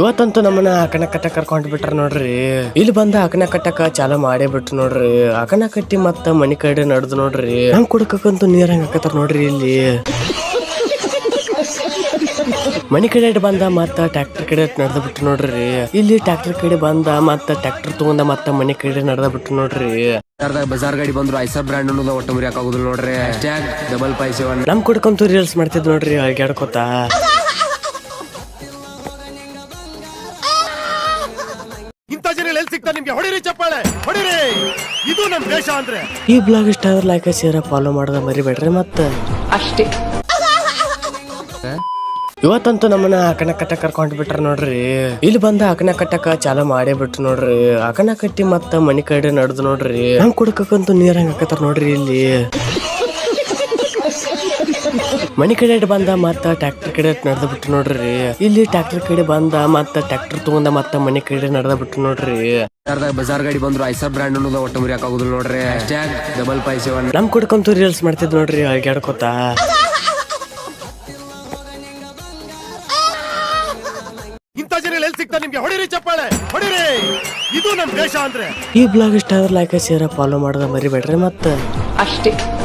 ಇವತ್ತಂತೂ ನಮ್ಮನ್ನ ಆಕನ ಕಟ್ಟ ಕರ್ಕೊಂಡ್ ಬಿಟ್ರ ನೋಡ್ರಿ. ಇಲ್ಲಿ ಬಂದ ಆಕನ ಕಟ್ಟಕ ಚಾಲ ಮಾಡೇ ಬಿಟ್ರು ನೋಡ್ರಿ. ಆಕನ ಕಟ್ಟಿ ಮತ್ತ ಮನಿ ಕಡೆ ನಡ್ದು ನೋಡ್ರಿ. ಹಂಗ್ ಕುಡ್ಕಂತೂ ನೀರ್ ಹಂಗ ಹಾಕತಾರ ನೋಡ್ರಿ. ಇಲ್ಲಿ ಮನಿ ಕಡೆ ಬಂದ ಮತ್ತ ಟ್ರ್ಯಾಕ್ಟರ್ ಕಡೆ ನಡೆದ ಬಿಟ್ಟು ನೋಡ್ರಿ. ಇಲ್ಲಿ ಟ್ರ್ಯಾಕ್ಟರ್ ಕಡೆ ಬಂದ ಮತ್ತ ಟ್ರ್ಯಾಕ್ಟರ್ ತಗೊಂಡ ಮತ್ತ ಮನಿ ಕಡೆ ನಡೆದ ಬಿಟ್ಟು ನೋಡ್ರಿ. ಬಜಾರ್ ಗಾಡಿ ಬಂದ್ರು ಐಸರ್ ಬ್ರ್ಯಾಂಡ್ ಅನ್ನೋದು ಒಟ್ಟ ಮುರಿಯಾಕ ಆಗುದಿಲ್ಲ ನೋಡ್ರಿ. #557 ನಮ್ ಕುಡ್ಕಂತೂ ರೀಲ್ಸ್ ಮಾಡ್ತಿದ್ ನೋಡ್ರಿ ಅಳ್ಗ್ಯಾಡ್ಕೋತ. ಇಂಥ ಜನ ಎಲ್ಲಿ ಸಿಗ್ತಾರೆ ನಿಮ್ಗೆ? ಹೊಡಿರಿ ಚಪ್ಪಾಳೆ, ಹೊಡಿರಿ. ಇದು ನಮ್ ದೇಶ ಅಂದ್ರೆ. ಈ ಬ್ಲಾಗ್ ಇಷ್ಟ ಆದ್ರೆ ಲೈಕ್ ಶೇರ್ ಫಾಲೋ ಮಾಡೋದ ಮರಿಬೇಡ್ರಿ. ಮತ್ತ ಅಷ್ಟೇ. ಇವತ್ತಂತೂ ನಮ್ಮನ್ನ ಆಕನ ಕಟ್ಟ ಕರ್ಕೊಂಡ್ ಬಿಟ್ರ ನೋಡ್ರಿ. ಇಲ್ಲಿ ಬಂದ ಆಕನ ಕಟ್ಟಕ ಚಾಲ ಮಾಡೇ ಬಿಟ್ರು ನೋಡ್ರಿ. ಆಕನ ಕಟ್ಟಿ ಮತ್ತ ಮನಿ ಕಡೆ ನಡ್ದು ನೋಡ್ರಿ. ಹಂಗ್ ಕುಡ್ಕಂತೂ ನೀರ್ ಹಂಗ ಹಾಕತಾರ ನೋಡ್ರಿ. ಇಲ್ಲಿ ಮನಿ ಕಡೆ ಬಂದ ಮತ್ತ ಟ್ರ್ಯಾಕ್ಟರ್ ಕಡೆ ನಡೆದ ಬಿಟ್ಟು ನೋಡ್ರಿ. ಇಲ್ಲಿ ಟ್ರ್ಯಾಕ್ಟರ್ ಕಡೆ ಬಂದ ಮತ್ತ ಟ್ರ್ಯಾಕ್ಟರ್ ತಗೊಂಡ ಮತ್ತ ಮನಿ ಕಡೆ ನಡೆದ ಬಿಟ್ಟು ನೋಡ್ರಿ. ಬಜಾರ್ ಗಾಡಿ ಬಂದ್ರು ಐಸರ್ ಬ್ರ್ಯಾಂಡ್ ಅನ್ನೋದು ಒಟ್ಟ ಮುರಿಯಾಕ ಆಗುದಿಲ್ಲ ನೋಡ್ರಿ. #557 ನಮ್ ಕುಡ್ಕಂತೂ ರೀಲ್ಸ್ ಮಾಡ್ತಿದ್ ನೋಡ್ರಿ ಅಳ್ಗ್ಯಾಡ್ಕೋತ. ಇಂಥ ಜನ ಎಲ್ಲಿ ಸಿಗ್ತಾರೆ ನಿಮ್ಗೆ? ಹೊಡಿರಿ ಚಪ್ಪಾಳೆ, ಹೊಡಿರಿ. ಇದು ನಮ್ ದೇಶ ಅಂದ್ರೆ. ಈ ಬ್ಲಾಗ್ ಇಷ್ಟ ಆದ್ರೆ ಲೈಕ್ ಶೇರ್ ಫಾಲೋ ಮಾಡೋದ ಮರಿಬೇಡ್ರಿ. ಮತ್ತ ಅಷ್ಟೇ.